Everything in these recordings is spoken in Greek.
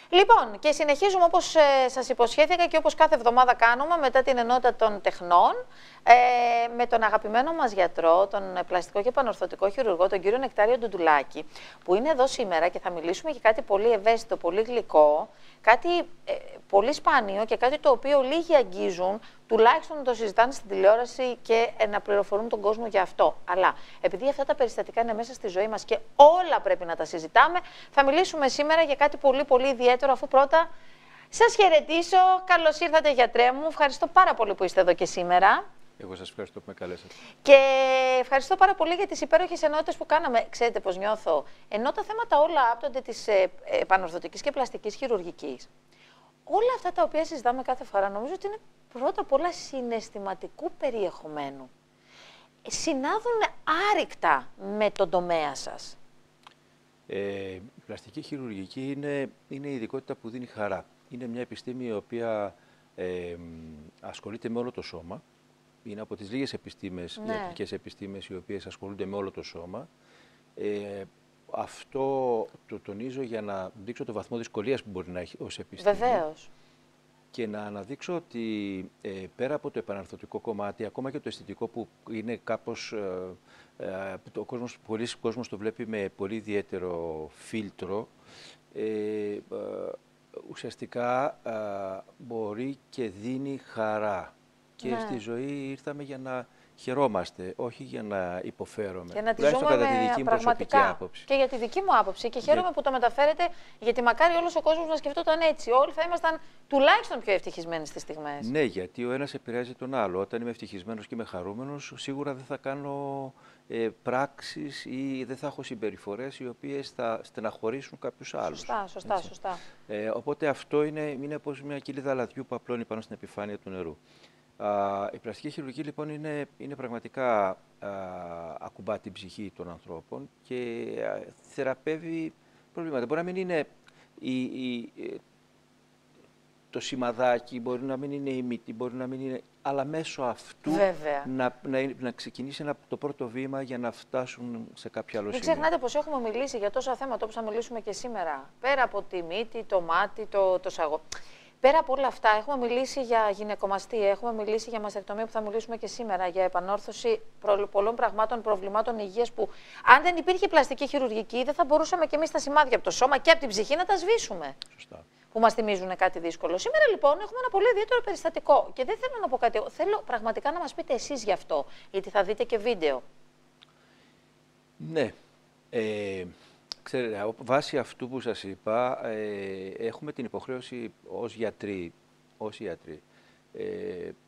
Λοιπόν, και συνεχίζουμε όπως σας υποσχέθηκα και όπως κάθε εβδομάδα κάνουμε μετά την ενότητα των τεχνών με τον αγαπημένο μας γιατρό, τον πλαστικό και επανορθωτικό χειρουργό, τον κύριο Νεκτάριο Ντουντουλάκη, που είναι εδώ σήμερα και θα μιλήσουμε για κάτι πολύ ευαίσθητο, πολύ γλυκό, κάτι πολύ σπάνιο και κάτι το οποίο λίγοι αγγίζουν, τουλάχιστον να το συζητάνε στην τηλεόραση και να πληροφορούν τον κόσμο για αυτό. Αλλά επειδή αυτά τα περιστατικά είναι μέσα στη ζωή μας και όλα πρέπει να τα συζητάμε, θα μιλήσουμε σήμερα για κάτι πολύ ιδιαίτερο, αφού πρώτα σας χαιρετήσω. Καλώς ήρθατε, γιατρέ μου. Ευχαριστώ πάρα πολύ που είστε εδώ και σήμερα. Εγώ σας ευχαριστώ που με καλέσατε. Και ευχαριστώ πάρα πολύ για τις υπέροχες ενότητες που κάναμε. Ξέρετε πώς νιώθω? Ενώ τα θέματα όλα άπτονται της επανορθωτικής και πλαστικής χειρουργικής, όλα αυτά τα οποία συζητάμε κάθε φορά νομίζω ότι είναι πρώτα απ' όλα συναισθηματικού περιεχομένου. Συνάδουν άρρηκτα με τον τομέα σας. Η πλαστική χειρουργική είναι η ειδικότητα που δίνει χαρά. Είναι μια επιστήμη η οποία ασχολείται με όλο το σώμα. Είναι από τις λίγες επιστήμες, ιατρικές επιστήμες, οι οποίες ασχολούνται με όλο το σώμα. Αυτό το τονίζω για να δείξω το βαθμό δυσκολίας που μπορεί να έχει ως επιστήμη. Βεβαίως. Και να αναδείξω ότι πέρα από το επαναρθωτικό κομμάτι, ακόμα και το αισθητικό που είναι κάπως, πολλοί κόσμος το βλέπει με πολύ ιδιαίτερο φίλτρο, ουσιαστικά μπορεί και δίνει χαρά. Και στη ζωή ήρθαμε για να χαιρόμαστε, όχι για να υποφέρομαι. Και να τη ζούμε κατά τη δική μου προσωπική άποψη. Και για τη δική μου άποψη. Και χαίρομαι που το μεταφέρετε, γιατί μακάρι όλος ο κόσμος να σκεφτόταν έτσι. Όλοι θα ήμασταν τουλάχιστον πιο ευτυχισμένοι στις στιγμές. Ναι, γιατί ο ένας επηρεάζει τον άλλο. Όταν είμαι ευτυχισμένος και είμαι χαρούμενος, σίγουρα δεν θα κάνω πράξεις ή δεν θα έχω συμπεριφορές οι οποίες θα στεναχωρήσουν κάποιους άλλους. Σωστά. Οπότε αυτό είναι όπως μια κοιλίδα λαδιού που απλώνει πάνω στην επιφάνεια του νερού. Η πλαστική χειρουργική λοιπόν είναι πραγματικά ακουμπά την ψυχή των ανθρώπων και θεραπεύει προβλήματα. Μπορεί να μην είναι το σημαδάκι, μπορεί να μην είναι η μύτη, μπορεί να μην είναι, αλλά μέσω αυτού να ξεκινήσει το πρώτο βήμα για να φτάσουν σε κάποια άλλο σημείο. Μην ξεχνάτε πως έχουμε μιλήσει για τόσα θέματα όπως θα μιλήσουμε και σήμερα. Πέρα από τη μύτη, το μάτι, το σαγό. Πέρα από όλα αυτά, έχουμε μιλήσει για γυναικομαστία, έχουμε μιλήσει για μαστεκτομία που θα μιλήσουμε και σήμερα, για επανόρθωση πολλών πραγμάτων, προβλημάτων υγείας που, αν δεν υπήρχε πλαστική χειρουργική, δεν θα μπορούσαμε και εμείς τα σημάδια από το σώμα και από την ψυχή να τα σβήσουμε. Σωστά. Που μας θυμίζουν κάτι δύσκολο. Σήμερα λοιπόν έχουμε ένα πολύ ιδιαίτερο περιστατικό και δεν θέλω να πω κάτι. Θέλω πραγματικά να μας πείτε εσείς γι' αυτό, γιατί θα δείτε και βίντεο. Ναι. Ξέρετε, βάσει αυτού που σας είπα, έχουμε την υποχρέωση ως γιατροί,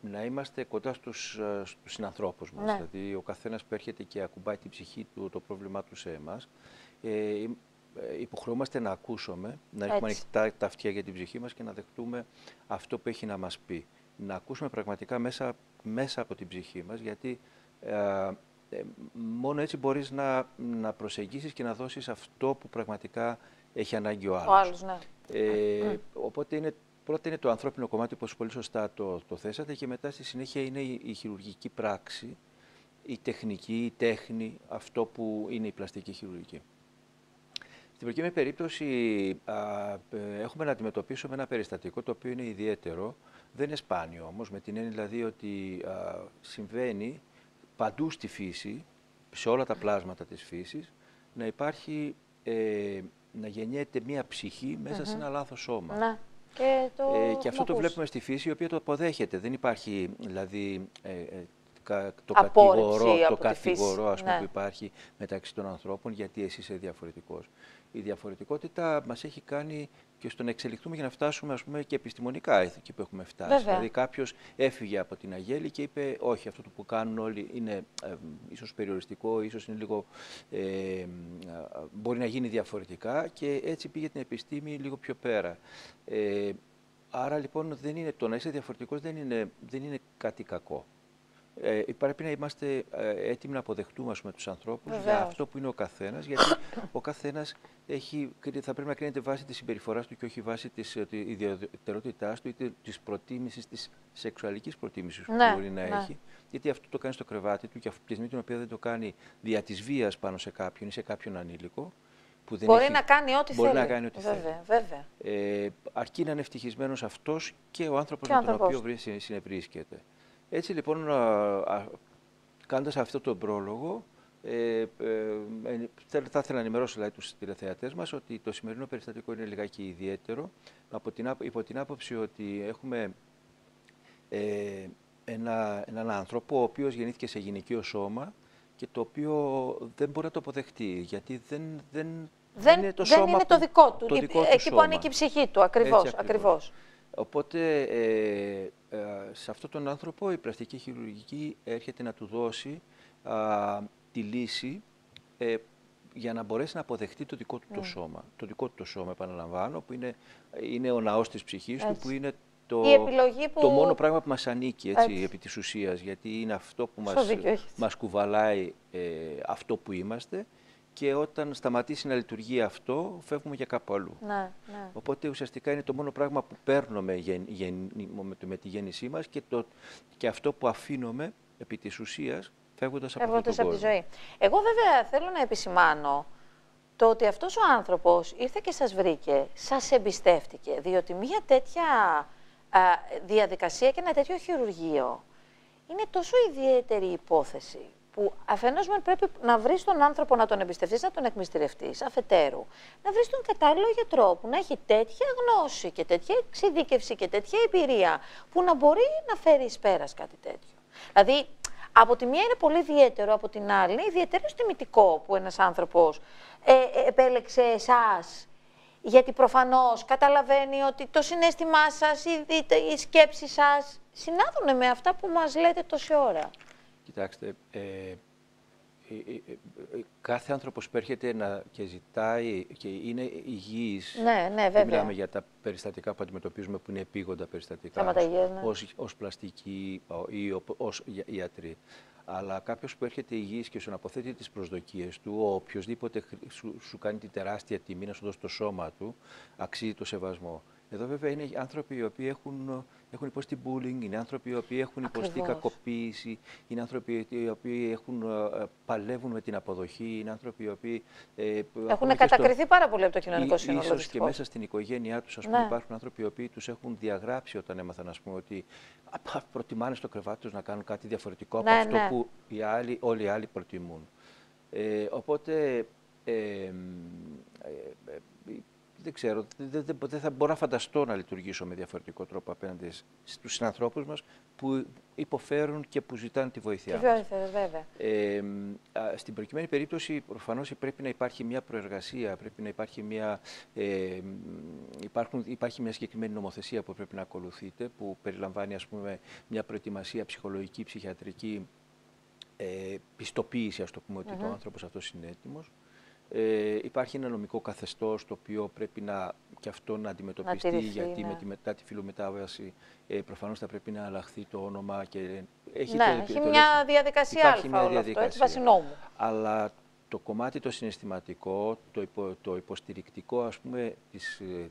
να είμαστε κοντά στους συνανθρώπους μας. Ναι. Δηλαδή, ο καθένας που έρχεται και ακουμπάει την ψυχή του, το πρόβλημά του σε εμάς, υποχρεούμαστε να ακούσουμε, να έχουμε ανοιχτά τα αυτιά για την ψυχή μας και να δεχτούμε αυτό που έχει να μας πει. Να ακούσουμε πραγματικά μέσα από την ψυχή μας, γιατί μόνο έτσι μπορείς να προσεγγίσεις και να δώσεις αυτό που πραγματικά έχει ανάγκη ο άλλος. Οπότε πρώτα είναι το ανθρώπινο κομμάτι, όπως πολύ σωστά το θέσατε, και μετά στη συνέχεια είναι η χειρουργική πράξη, η τεχνική, η τέχνη, αυτό που είναι η πλαστική χειρουργική. Στην προκειμένη περίπτωση έχουμε να αντιμετωπίσουμε ένα περιστατικό το οποίο είναι ιδιαίτερο, δεν είναι σπάνιο όμως, με την έννοια δηλαδή ότι συμβαίνει παντού στη φύση, σε όλα τα πλάσματα της φύσης, να υπάρχει, να γεννιέται μία ψυχή μέσα σε ένα λάθος σώμα. Ναι. Και αυτό το βλέπουμε στη φύση, η οποία το αποδέχεται. Δεν υπάρχει, δηλαδή, το κατηγορώ ας πούμε, που υπάρχει μεταξύ των ανθρώπων, γιατί εσύ είσαι διαφορετικός. Η διαφορετικότητα μας έχει κάνει και στο να εξελιχθούμε για να φτάσουμε, ας πούμε, και επιστημονικά εκεί που έχουμε φτάσει. Βέβαια. Δηλαδή κάποιος έφυγε από την Αγέλη και είπε όχι, αυτό που κάνουν όλοι είναι ίσως περιοριστικό, ίσως είναι λίγο, μπορεί να γίνει διαφορετικά, και έτσι πήγε την επιστήμη λίγο πιο πέρα. Άρα λοιπόν το να είσαι διαφορετικός δεν είναι κάτι κακό. Πρέπει να είμαστε έτοιμοι να αποδεχτούμε, ας πούμε, τους ανθρώπους για αυτό που είναι ο καθένας, γιατί ο καθένας θα πρέπει να κρίνεται βάσει της συμπεριφοράς του και όχι βάσει της ιδιαιτερότητάς του ή της προτίμησης, της σεξουαλικής προτίμησης που μπορεί να έχει. Γιατί αυτό το κάνει στο κρεβάτι του, και αυτή τη στιγμή την οποία δεν το κάνει δια της βίας πάνω σε κάποιον ή σε κάποιον ανήλικο, που δεν μπορεί έχει, να κάνει ό,τι θέλει. Να κάνει ό,τι βέβαια, θέλει. Βέβαια. Αρκεί να είναι ευτυχισμένος αυτός και ο άνθρωπος με τον οποίο συνευρίσκεται. Έτσι λοιπόν, κάνοντας αυτό τον πρόλογο, θα ήθελα να ενημερώσω δηλαδή, τους τηλεθεατές μας ότι το σημερινό περιστατικό είναι λιγάκι ιδιαίτερο, υπό την άποψη ότι έχουμε έναν άνθρωπο ο οποίος γεννήθηκε σε γυναικείο σώμα και το οποίο δεν μπορεί να το αποδεχτεί, γιατί δεν είναι το σώμα, είναι το δικό του, εκεί σώμα. που ανήκει η ψυχή του, ακριβώς. Οπότε σε αυτόν τον άνθρωπο η πλαστική χειρουργική έρχεται να του δώσει τη λύση για να μπορέσει να αποδεχτεί το δικό του το σώμα. Το δικό του το σώμα, επαναλαμβάνω, που είναι ο ναός της ψυχής του, που είναι το μόνο πράγμα που μας ανήκει επί της ουσίας, γιατί είναι αυτό που μας κουβαλάει αυτό που είμαστε, και όταν σταματήσει να λειτουργεί αυτό, φεύγουμε για κάπου αλλού. Ναι. Οπότε ουσιαστικά είναι το μόνο πράγμα που παίρνουμε με τη γέννησή μας και αυτό που αφήνουμε επί της ουσίας, φεύγοντας από τη ζωή. Εγώ βέβαια θέλω να επισημάνω το ότι αυτός ο άνθρωπος ήρθε και σας βρήκε, σας εμπιστεύτηκε, διότι μια τέτοια διαδικασία και ένα τέτοιο χειρουργείο είναι τόσο ιδιαίτερη υπόθεση, που αφενός πρέπει να βρεις τον άνθρωπο να τον εμπιστευτείς, να τον εκμυστηρευτείς, αφετέρου να βρεις τον κατάλληλο γιατρό που να έχει τέτοια γνώση και τέτοια εξειδίκευση και τέτοια εμπειρία που να μπορεί να φέρει εις πέρας κάτι τέτοιο. Δηλαδή, από τη μία είναι πολύ ιδιαίτερο, από την άλλη είναι ιδιαίτερο τιμητικό που ένας άνθρωπος επέλεξε εσάς, γιατί προφανώς καταλαβαίνει ότι το συναίσθημά σας, οι σκέψεις σας συνάδουν με αυτά που μας λέτε τόση ώρα. Κοιτάξτε, κάθε άνθρωπος που έρχεται και ζητάει και είναι υγιής, βέβαια. Μιλάμε για τα περιστατικά που αντιμετωπίζουμε που είναι επίγοντα περιστατικά, ως πλαστικοί ή ως ιατροί. Αλλά κάποιος που έρχεται υγιής και σου αποθέτει τις προσδοκίες του, οποιοδήποτε σου κάνει τη τεράστια τιμή να σου δώσει το σώμα του, αξίζει το σεβασμό. Εδώ βέβαια είναι άνθρωποι οι οποίοι έχουν υποστεί bullying, είναι άνθρωποι οι οποίοι έχουν υποστεί κακοποίηση, είναι άνθρωποι οι οποίοι παλεύουν με την αποδοχή, είναι άνθρωποι οι οποίοι έχουν κατακριθεί πάρα πολύ από το κοινωνικό σύνολο. Ίσως και μέσα στην οικογένειά τους, υπάρχουν άνθρωποι οι οποίοι τους έχουν διαγράψει όταν έμαθαν, ότι προτιμάνε στο κρεβάτι τους να κάνουν κάτι διαφορετικό από αυτό που όλοι οι άλλοι προτιμούν. Οπότε δεν ξέρω, δεν θα μπορώ να φανταστώ να λειτουργήσω με διαφορετικό τρόπο απέναντι στους συνανθρώπους μας που υποφέρουν και που ζητάνε τη βοήθειά μας. Βέβαια. Στην προκειμένη περίπτωση, προφανώς πρέπει να υπάρχει μια προεργασία, πρέπει να υπάρχει υπάρχει μια συγκεκριμένη νομοθεσία που πρέπει να ακολουθείτε, που περιλαμβάνει, ας πούμε, μια προετοιμασία ψυχολογική, ψυχιατρική, πιστοποίηση, ας το πούμε, ότι ο άνθρωπος αυτός είναι έτοιμος. Υπάρχει ένα νομικό καθεστώς το οποίο πρέπει και αυτό να αντιμετωπιστεί, γιατί μετά τη φυλομετάβαση προφανώς θα πρέπει να αλλάχθει το όνομα. Και έχει μια διαδικασία αλφα όλο αυτό, έτσι, βάσει νόμου. Αλλά το κομμάτι το συναισθηματικό, το υποστηρικτικό, ας πούμε,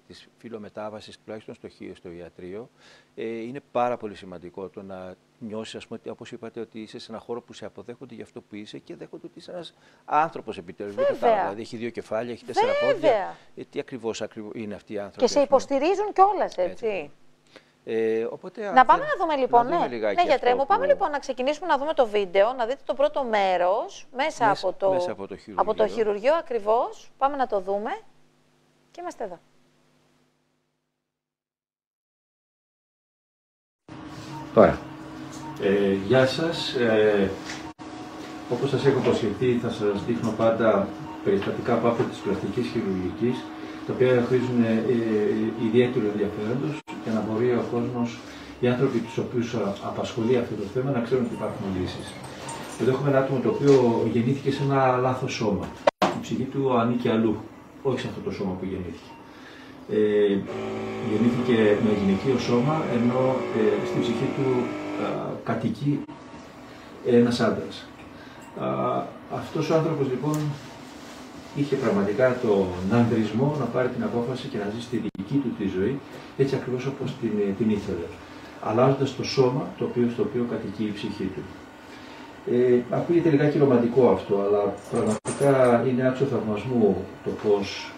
της φυλομετάβασης, τουλάχιστον στο ιατρείο, είναι πάρα πολύ σημαντικό. Το να νιώσεις, ας πούμε, όπως είπατε, ότι είσαι σε ένα χώρο που σε αποδέχονται για αυτό που είσαι και δέχονται ότι είσαι ένας άνθρωπος επιτέλους. Δηλαδή έχει 2 κεφάλια, έχει 4 πόδια. Τι ακριβώς είναι αυτοί οι άνθρωποι. Και σε υποστηρίζουν κιόλας, έτσι. Οπότε, να πάμε να δούμε λοιπόν, ναι γιατρέ μου, πάμε λοιπόν να ξεκινήσουμε να δούμε το βίντεο, να δείτε το πρώτο μέρος μέσα από το χειρουργείο ακριβώς. Πάμε να το δούμε και είμαστε εδώ. Τώρα, γεια σας. Όπως σας έχω υποσχεθεί, θα σας δείχνω πάντα περιστατικά από άποψη της πλαστικής χειρουργικής, τα οποία χρήζουν ιδιαίτερο ενδιαφέροντος για να μπορεί ο κόσμος, οι άνθρωποι τους οποίους απασχολεί αυτό το θέμα, να ξέρουν ότι υπάρχουν λύσεις. Εδώ έχουμε ένα άτομο το οποίο γεννήθηκε σε ένα λάθος σώμα. Η ψυχή του ανήκει αλλού, όχι σε αυτό το σώμα που γεννήθηκε. Γεννήθηκε με γυναικείο σώμα, ενώ στην ψυχή του κατοικεί ένας άντρας. Αυτός ο άνθρωπος λοιπόν είχε πραγματικά τον ανδρισμό να πάρει την απόφαση και να ζήσει τη δική του τη ζωή, έτσι ακριβώς όπως την ήθελε, αλλάζοντας το σώμα στο οποίο κατοικεί η ψυχή του. Ακούγεται λιγάκι ρομαντικό αυτό, αλλά πραγματικά είναι άξιο θαυμασμού το πώς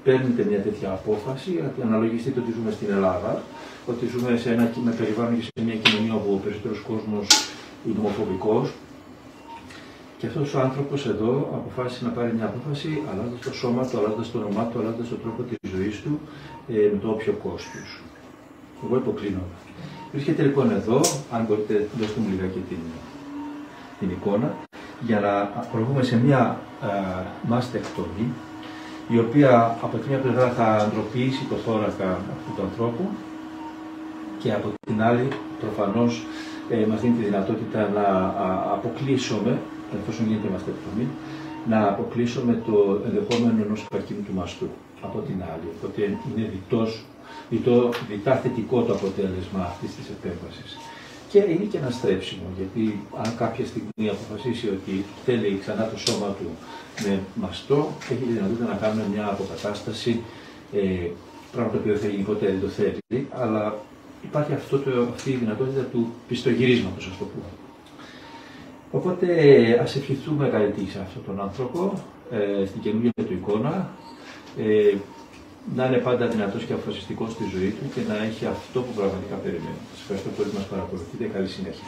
παίρνετε μια τέτοια απόφαση. Αναλογιστείτε ότι ζούμε στην Ελλάδα, ότι ζούμε σε ένα περιβάλλον και σε μια κοινωνία όπου ο περισσότερος κόσμος είναι ομοφοβικός. Και αυτός ο άνθρωπος εδώ αποφάσισε να πάρει μια απόφαση, αλλάζοντας το σώμα του, αλλάζοντας το όνομά του, αλλάζοντας τον τρόπο της ζωής του, με το όποιο κόστος. Εγώ υποκλίνω. Βρίσκεται λοιπόν εδώ, αν μπορείτε δώστε μου λιγάκι την εικόνα, για να προβούμε σε μια μαστεκτομή, η οποία από τη μια πλευρά θα αντροποιήσει το θώρακα αυτού του ανθρώπου και από την άλλη προφανώς μας δίνει τη δυνατότητα να αποκλείσουμε, εφόσον γίνεται μαστεκτομή, να αποκλείσουμε το ενδεχόμενο ενός καρκίνου του μαστού από την άλλη. Οπότε είναι διτά θετικό το αποτέλεσμα αυτής της επέμβασης. Και είναι και ένα στρέψιμο, γιατί αν κάποια στιγμή αποφασίσει ότι θέλει ξανά το σώμα του με μαστό, έχει τη δυνατότητα να κάνουμε μια αποκατάσταση, πράγμα το οποίο δεν θα γίνει ποτέ, δεν το θέλει, αλλά υπάρχει αυτή η δυνατότητα του πιστογυρίσματος, ας το πούμε. Οπότε ας ευχηθούμε καλή τύχη σε αυτόν τον άνθρωπο, στην καινούργια του εικόνα, να είναι πάντα δυνατός και αποφασιστικός στη ζωή του και να έχει αυτό που πραγματικά περιμένει. Σας ευχαριστώ πολύ που μας παρακολουθείτε. Καλή συνέχεια.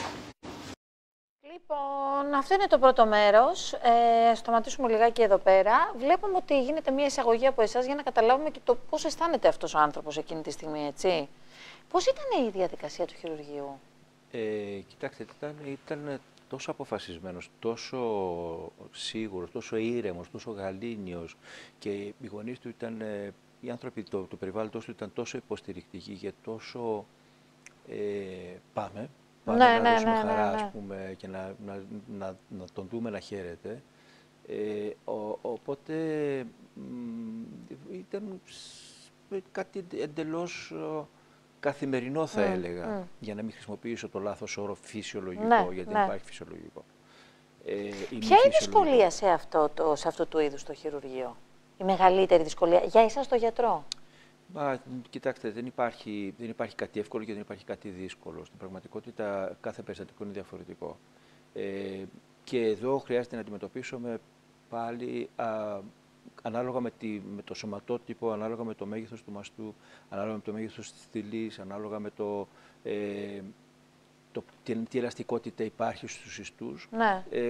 Λοιπόν, αυτό είναι το πρώτο μέρος. Σταματήσουμε λιγάκι εδώ πέρα. Βλέπουμε ότι γίνεται μια εισαγωγή από εσάς για να καταλάβουμε και το πώς αισθάνεται αυτός ο άνθρωπος εκείνη τη στιγμή, έτσι. Πώς ήταν η διαδικασία του χειρουργείου? Κοιτάξτε, ήταν τόσο αποφασισμένος, τόσο σίγουρος, τόσο ήρεμος, τόσο γαλήνιος και οι γονείς του ήταν, οι άνθρωποι του περιβάλλοντος του ήταν τόσο υποστηρικτικοί και τόσο πάμε να δώσουμε χαρά, ας πούμε, και να τον δούμε να χαίρεται. Οπότε ήταν κάτι εντελώς καθημερινό, θα έλεγα, για να μην χρησιμοποιήσω το λάθος όρο φυσιολογικό, γιατί δεν υπάρχει φυσιολογικό. Ποια είναι η δυσκολία σε αυτό του είδους το χειρουργείο? Η μεγαλύτερη δυσκολία για εσάς το γιατρό? Κοιτάξτε, δεν υπάρχει κάτι εύκολο και δεν υπάρχει κάτι δύσκολο. Στην πραγματικότητα κάθε περιστατικό είναι διαφορετικό. Και εδώ χρειάζεται να αντιμετωπίσουμε πάλι ανάλογα με το σωματότυπο, ανάλογα με το μέγεθος του μαστού, ανάλογα με το μέγεθος της θηλής, ανάλογα με τι ελαστικότητα υπάρχει στους ιστούς,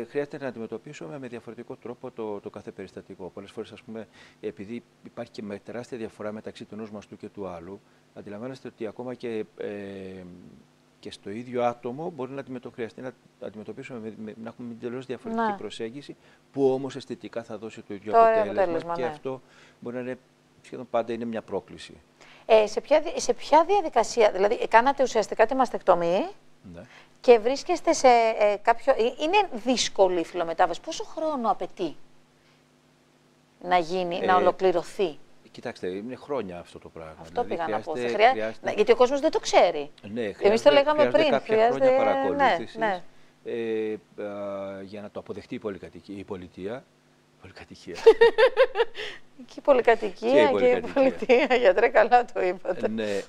χρειάζεται να αντιμετωπίσουμε με διαφορετικό τρόπο το κάθε περιστατικό. Πολλές φορές, ας πούμε, επειδή υπάρχει και τεράστια διαφορά μεταξύ του ενός μαστού και του άλλου, αντιλαμβάνεστε ότι ακόμα και στο ίδιο άτομο μπορεί να χρειαστεί να αντιμετωπίσουμε, να έχουμε μια τελείως διαφορετική προσέγγιση, που όμως αισθητικά θα δώσει το ίδιο αποτέλεσμα. Και αυτό μπορεί να είναι σχεδόν πάντα είναι μια πρόκληση. Σε ποια διαδικασία, δηλαδή κάνατε ουσιαστικά τη μαστεκτομή και βρίσκεστε σε κάποιο... Είναι δύσκολη η φυλλομετάβαση. Πόσο χρόνο απαιτεί να γίνει, να ολοκληρωθεί? Κοιτάξτε, είναι χρόνια αυτό το πράγμα. Αυτό πήγα να πω. Γιατί ο κόσμος δεν το ξέρει. Εμείς το λέγαμε πριν. Κάποια χρόνια παρακολούθησης για να το αποδεχτεί η πολιτεία. Πολυκατοικία. Και η πολυκατοικία και η πολιτεία. Γιατρέ, καλά το είπατε. Ναι,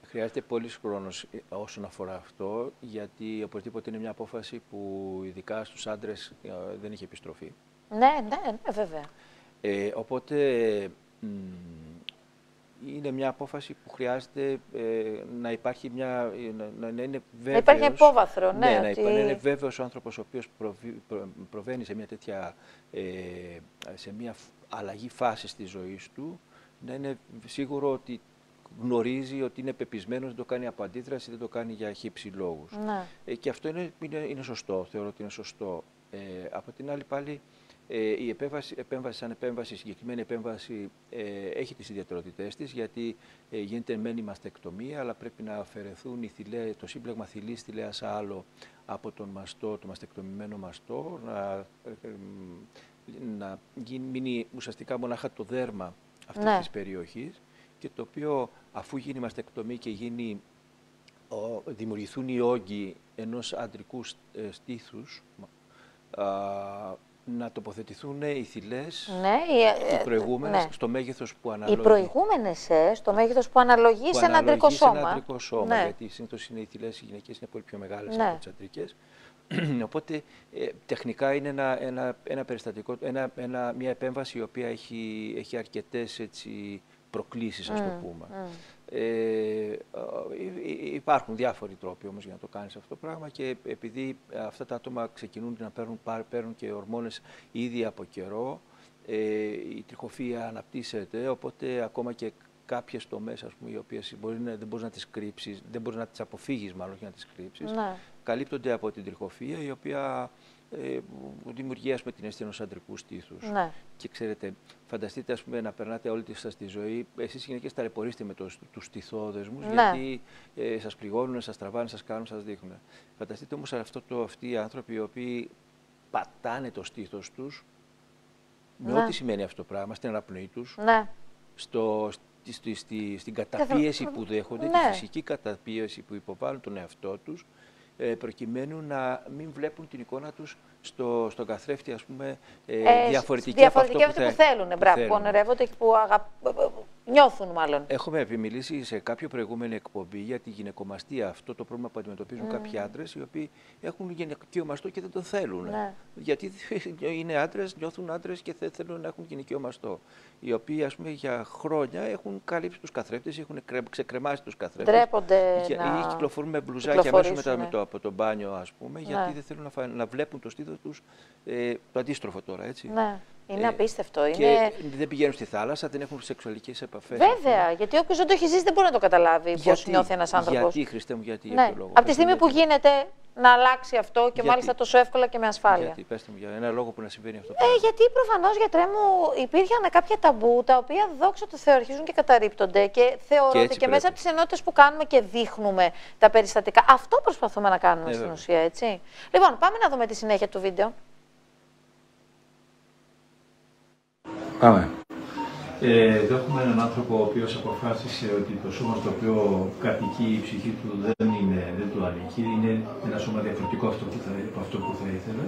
χρειάζεται πολύς χρόνος όσον αφορά αυτό, γιατί οπωσδήποτε είναι μια απόφαση που ειδικά στους άντρες δεν έχει επιστροφή. Ναι, βέβαια. Οπότε είναι μια απόφαση που χρειάζεται να υπάρχει να είναι βέβαιος. Να υπάρχει υπόβαθρο, να είναι βέβαιος ο άνθρωπος ο οποίος προβαίνει σε μια τέτοια, σε μια αλλαγή φάση της ζωής του, να είναι σίγουρο ότι γνωρίζει, ότι είναι πεπισμένος, δεν το κάνει από αντίδραση, δεν το κάνει για χύψη λόγους. Και αυτό είναι σωστό, θεωρώ ότι είναι σωστό. Από την άλλη πάλι, η επέμβαση σαν επέμβαση, η συγκεκριμένη επέμβαση έχει τις ιδιαιτερότητές της, γιατί γίνεται μεν η μαστεκτομία, αλλά πρέπει να αφαιρεθούν το σύμπλεγμα θηλής θηλαίας άλο από τον μαστό, το μαστεκτομημένο μαστό, να μείνει ουσιαστικά μονάχα το δέρμα αυτής της περιοχής, και το οποίο, αφού γίνει η μαστεκτομή και δημιουργηθούν οι όγκοι ενός αντρικού στήθους, να τοποθετηθούν οι θηλές, οι προηγούμενες, στο μέγεθος που αναλογεί. Οι προηγούμενες στο μέγεθος που αναλογεί σε ένα αντρικό σώμα. Γιατί συνήθως οι θηλές οι γυναικείες είναι πολύ πιο μεγάλες από τις αντρικές. Οπότε τεχνικά είναι ένα περιστατικό, μια επέμβαση η οποία έχει αρκετές προκλήσεις, ας το πούμε. Υπάρχουν διάφοροι τρόποι όμως για να το κάνεις αυτό το πράγμα και επειδή αυτά τα άτομα ξεκινούν να παίρνουν και ορμόνες ήδη από καιρό, η τριχοφυΐα αναπτύσσεται, οπότε ακόμα και κάποιες τομές, ας πούμε, οι οποίες δεν μπορείς να τις κρύψεις, δεν μπορείς να τις αποφύγεις μάλλον για να τις κρύψεις, ναι, καλύπτονται από την τριχοφυΐα, η οποία δημιουργεί, ας πούμε, την αίσθηση ενός αντρικού στήθους. Ναι. Και ξέρετε, φανταστείτε, ας πούμε, να περνάτε όλη σας τη ζωή, εσείς γυναίκες ταλαιπωρείστε με τους στιθόδεσμους, ναι, γιατί σας πληγώνουν, σας τραβάνε, σας κάνουν, σας δείχνουν. Φανταστείτε όμως αυτοί οι άνθρωποι οι οποίοι πατάνε το στήθος τους, με ό,τι σημαίνει αυτό το πράγμα, στην αναπνοή τους, ναι, στην καταπίεση που δέχονται, ναι, τη φυσική καταπίεση που υποβάλλουν τον εαυτό τους, προκειμένου να μην βλέπουν την εικόνα τους στον καθρέφτη, ας πούμε, διαφορετική από αυτό που θέλουν. Μπράβο, που ονειρεύονται και που νιώθουν μάλλον. Έχουμε επιμιλήσει σε κάποιο προηγούμενη εκπομπή για τη γυναικομαστία, αυτό το πρόβλημα που αντιμετωπίζουν κάποιοι άντρες, οι οποίοι έχουν γυναικείο μαστό και δεν το θέλουν. Ναι. Γιατί είναι άντρες, νιώθουν άντρες και δεν θέλουν να έχουν γυναικείο μαστό. Οι οποίοι, ας πούμε, για χρόνια έχουν καλύψει τους καθρέφτες, έχουν ξεκρεμάσει τους καθρέφτες. Ντρέπονται ή κυκλοφορούν με μπλουζάκια αμέσως μετά από το μπάνιο, ας πούμε, γιατί δεν θέλουν να βλέπουν το στήθος τους το αντίστροφο τώρα, έτσι. Ναι. Είναι απίστευτο. Και δεν πηγαίνουν στη θάλασσα, δεν έχουν σεξουαλικές επαφές. Βέβαια, γιατί όποιος δεν το έχει ζήσει δεν μπορεί να το καταλάβει πώς νιώθει ένας άνθρωπος. Γιατί, Χριστέ μου, γιατί, ναι, για ποιο λόγο. Από τη στιγμή που γίνεται να αλλάξει αυτό και μάλιστα τόσο εύκολα και με ασφάλεια. Γιατί, πέστε μου, για ένα λόγο που να συμβαίνει αυτό. Γιατί προφανώς, γιατρέ μου, υπήρχαν κάποια ταμπού τα οποία δόξα τω Θεώ αρχίζουν και καταρρίπτονται και θεωρώ ότι και μέσα από τις ενότητες που κάνουμε και δείχνουμε τα περιστατικά. Αυτό προσπαθούμε να κάνουμε στην ουσία, έτσι. Λοιπόν, πάμε να δούμε τη συνέχεια του βίντεο. Πάμε. Εδώ έχουμε έναν άνθρωπο ο οποίος αποφάσισε ότι το σώμα στο οποίο κατοικεί η ψυχή του δεν του ανήκει, είναι ένα σώμα διαφορετικό από αυτό που θα ήθελε.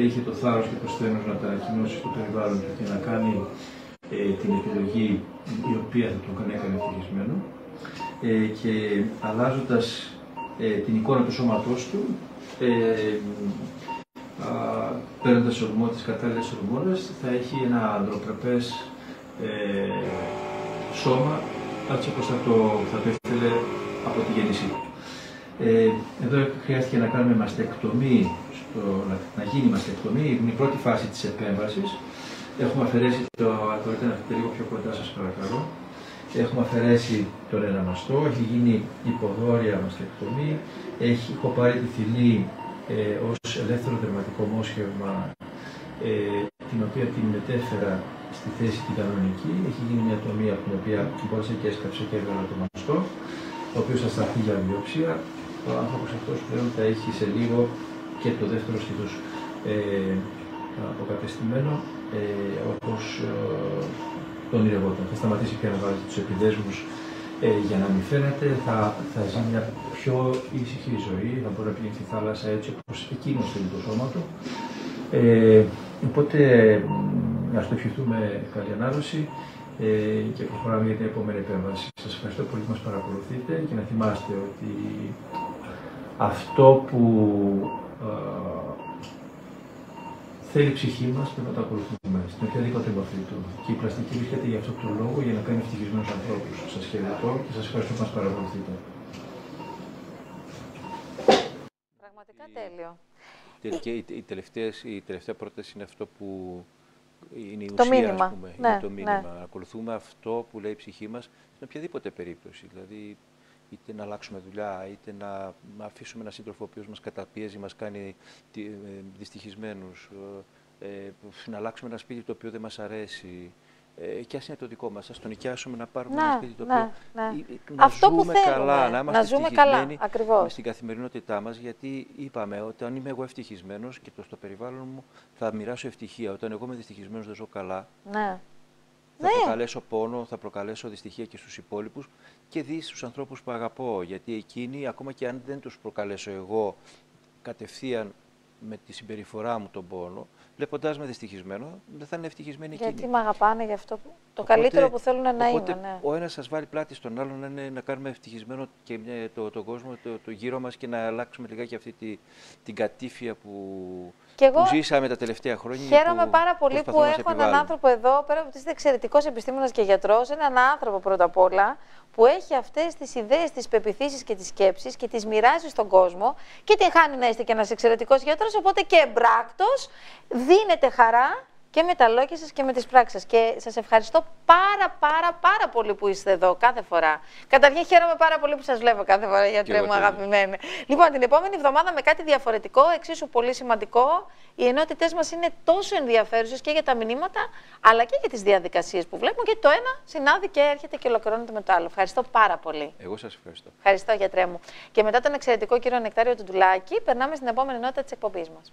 Είχε το θάρρος και το σθένος να τα ανακοινώσει στο περιβάλλον του και να κάνει την επιλογή η οποία θα τον έκανε ευτυχισμένο. Και αλλάζοντας την εικόνα του σώματός του, παίρνοντας τις κατάλληλες ορμόνες, θα έχει ένα ανδροπρεπές σώμα, έτσι όπως θα το ήθελε από τη γέννησή του. Εδώ χρειάστηκε να κάνουμε μαστεκτομή, να γίνει μαστεκτομή, είναι η πρώτη φάση της επέμβασης. Έχουμε αφαιρέσει μπορείτε να φύγετε λίγο πιο κοντά, σας παρακαλώ. Έχουμε αφαιρέσει τον ένα μαστό, έχει γίνει υποδόρια μαστεκτομή, έχω πάρει τη θηλή ως ελεύθερο δερματικό μόσχευμα, την οποία την μετέφερα στη θέση την κανονική. Έχει γίνει μια τομή από την οποία μπόρεσα και έσκαψε και έβγαλα το μαστό, ο οποίος θα σταθεί για βιόψια. Ο άνθρωπος αυτός πλέον θα έχει σε λίγο και το δεύτερο στήθος αποκατεστημένο, όπως τον ονειρευόταν. Θα σταματήσει πια να βάζει τους επιδέσμους για να μην φαίνεται, θα ζει μια πιο ήσυχη ζωή, θα μπορεί να πηγαίνει στη θάλασσα έτσι όπως εκείνος θέλει το σώμα του. Οπότε ας το ευχηθούμε καλή ανάρρωση και προχωράμε για την επόμενη επέμβαση. Σας ευχαριστώ πολύ που μας παρακολουθείτε και να θυμάστε ότι αυτό που θέλει η ψυχή μας πρέπει να το ακολουθούμε στην οποιαδήποτε μορφή του. Και η πλαστική βρίσκεται για αυτόν τον λόγο, για να κάνει ευτυχισμένους ανθρώπους. Σας χαιρετώ και σας ευχαριστώ που μας παρακολουθείτε. Πραγματικά τέλειο. Η τελευταία πρόταση είναι αυτό που είναι η το ουσία, μήνυμα. Ας πούμε. Ναι, είναι το μήνυμα. Ναι. Να ακολουθούμε αυτό που λέει η ψυχή μας στην οποιαδήποτε περίπτωση. Δηλαδή, είτε να αλλάξουμε δουλειά, είτε να αφήσουμε έναν σύντροφο ο οποίος μας καταπιέζει, μας κάνει δυστυχισμένους, να αλλάξουμε ένα σπίτι το οποίο δεν μας αρέσει, και ας είναι το δικό μας, ας το νοικιάσουμε, να πάρουμε ένα σπίτι το οποίο να αυτό ζούμε που θέλουμε, καλά, να είμαστε ζούμε καλά, ευτυχισμένοι στην καθημερινότητά μας, γιατί είπαμε, όταν είμαι εγώ ευτυχισμένος και στο περιβάλλον μου θα μοιράσω ευτυχία. Όταν εγώ είμαι δυστυχισμένος δεν ζω καλά. Ναι. Θα προκαλέσω πόνο, θα προκαλέσω δυστυχία και στους υπόλοιπους και δει στους ανθρώπους που αγαπώ. Γιατί εκείνοι, ακόμα και αν δεν τους προκαλέσω εγώ κατευθείαν με τη συμπεριφορά μου τον πόνο, βλέποντάς με δυστυχισμένο, δεν θα είναι ευτυχισμένοι εκείνοι. Γιατί με αγαπάνε γι' αυτό το καλύτερο που θέλουν να είμαι. Ναι. Ο ένας σας βάλει πλάτη στον άλλον να κάνουμε ευτυχισμένο και τον κόσμο το γύρω μας και να αλλάξουμε λιγάκι αυτή την κατήφια που ζήσαμε τα τελευταία χρόνια. Χαίρομαι πάρα πολύ που έχω έναν άνθρωπο εδώ, πέρα από ότι είστε εξαιρετικός επιστήμονας και γιατρός, έναν άνθρωπο πρώτα απ' όλα που έχει αυτές τις ιδέες, τις πεποιθήσεις και τις σκέψεις και τις μοιράζει στον κόσμο και την χάνει να είστε και ένας εξαιρετικός γιατρός, οπότε και εμπράκτος δίνετε χαρά και με τα λόγια σας και με τις πράξεις σας. Και σας ευχαριστώ πάρα πολύ που είστε εδώ κάθε φορά. Καταρχήν χαίρομαι πάρα πολύ που σας βλέπω κάθε φορά, γιατρέ μου αγαπημένοι. Λοιπόν, την επόμενη εβδομάδα με κάτι διαφορετικό, εξίσου πολύ σημαντικό. Οι ενότητές μας είναι τόσο ενδιαφέρουσες και για τα μηνύματα, αλλά και για τις διαδικασίες που βλέπουμε. Και το ένα συνάδει και έρχεται και ολοκληρώνεται με το άλλο. Ευχαριστώ πάρα πολύ. Εγώ σας ευχαριστώ. Ευχαριστώ, γιατρέ μου. Και μετά τον εξαιρετικό κύριο Νεκτάριο Τουντουλάκη, περνάμε στην επόμενη ενότητα της εκπομπής μας.